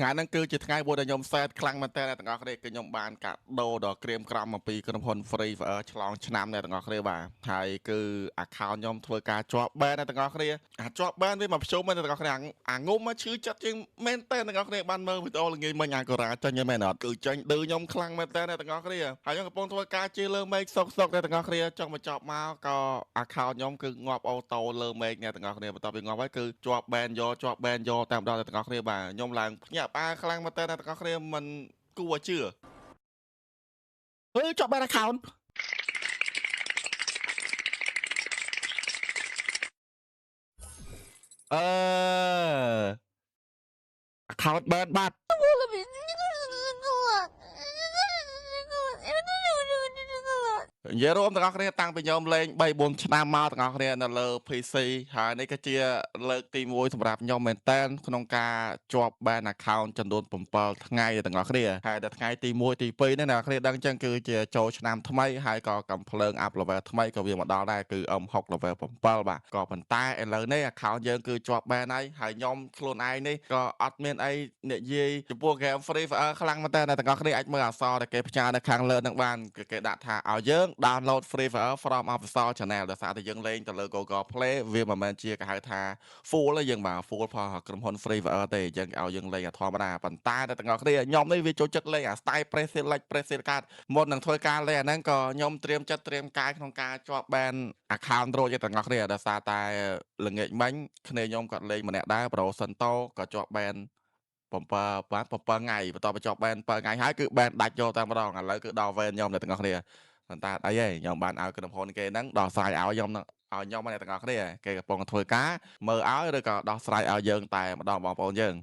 ថ្ងៃហ្នឹងគឺជាថ្ងៃមួយដែលខ្ញុំសែតខ្លាំងមែនតើអ្នកទាំងអស់គ្នាគឺខ្ញុំបានកាដូដ៏ក្រៀមក្រំអំពីក្រុមហ៊ុន Free Fire ឆ្លងឆ្នាំអ្នកទាំងអស់គ្នាបាទហើយគឺ account ខ្ញុំធ្វើការជាប់ ban អ្នកទាំងអស់គ្នាជាប់ ban វាមកភ្ជុំអ្នកទាំងអស់គ្នាអាងុំមកឈឺចិត្តជាងមែនតើអ្នកទាំងអស់គ្នាបានមើលវីដេអូល្ងាចមិញអាកូរ៉ាចាញ់មែនអត់គឺចាញ់ឌឺខ្ញុំខ្លាំងមែនតើអ្នកទាំងអស់គ្នាហើយខ្ញុំកំពុងធ្វើការជាលើមេឃសុកអ្នកទាំងអស់គ្នាចង់មកចប់មកក៏ account ខ្ញុំគឺងាប់អូតូលើមេឃអ្នកទាំងអស់គ្នាបន្ទាប់ពីងាប់ហើយគឺជាប់ ban យកតែម្ដងអ្នកទាំងអស់គ្នាបាទខ្ញុំឡើងភ្ញាក់ផ្អើលខ្លាំងមែនតើអ្នកទាំងអស់គ្នាមិនគួរឲ្យជឿជាប់ ban account អឺ account ban បាត់ និយាយរួមទាំងអស់គ្នាតាំងពីខ្ញុំលេង3-4ឆ្នាំមកទាំងអស់គ្នានៅលើ PC ហើយនេះក៏ជាលើកទី1សម្រាប់ខ្ញុំមែនតើក្នុងការជាប់ ban account ចំនួន7ថ្ងៃទាំងអស់គ្នាហើយដល់ថ្ងៃទី1ទី2នេះអ្នកនរគ្នាដឹងចឹងគឺជាចូលឆ្នាំថ្មីហើយក៏កំភ្លើង up level ថ្មីក៏វាមកដល់ដែរគឺ M6 level 7បាទក៏ប៉ុន្តែឥឡូវនេះ account យើងគឺជាប់ ban ហើយខ្ញុំខ្លួនឯងនេះក៏អត់មានអីនិយាយចំពោះ game Free Fire ខ្លាំងមែនតើអ្នកទាំងអស់គ្នាអាចមើលអក្សរដែលគេផ្ញើនៅខាងលើនឹងបានគឺគេដាក់ថាឲ្យយើង download Free Fire from Official Channel ដោយសារតែយើងលេងទៅលើ Google Play វាមិនមែនជាគេហៅថា full ទេយើងបាទ full ផងក្រុមហ៊ុន Free Fire ទេយើងឲ្យយើងលេងធម្មតាប៉ុន្តែអ្នកទាំងអស់គ្នាខ្ញុំនេះវាចូលចិត្តលេងអា style press select press select card មុននឹងធ្វើការលេងអាហ្នឹងក៏ខ្ញុំត្រៀមចិត្តត្រៀមកាយក្នុងការជាប់ ban account រួចទាំងអស់គ្នាដោយសារតែល្ងាចមិញគ្នាខ្ញុំក៏លេងម្នាក់ដែរ Pro Santo ក៏ជាប់ ban 7ថ្ងៃបន្ទាប់ពីជាប់ ban 7ថ្ងៃហើយគឺ ban ដាច់យកតែម្ដងឥឡូវគឺដល់វេនខ្ញុំអ្នកទាំងអស់គ្នាប៉ុន្តែអីហេខ្ញុំបានឲ្យក្រុមហ៊ុនគេហ្នឹងដោះស្រាយឲ្យខ្ញុំអ្នកទាំងអស់គ្នាគេកំពុងធ្វើការមើលឲ្យឬក៏ដោះស្រាយឲ្យយើងតែម្ដងបងប្អូនយើង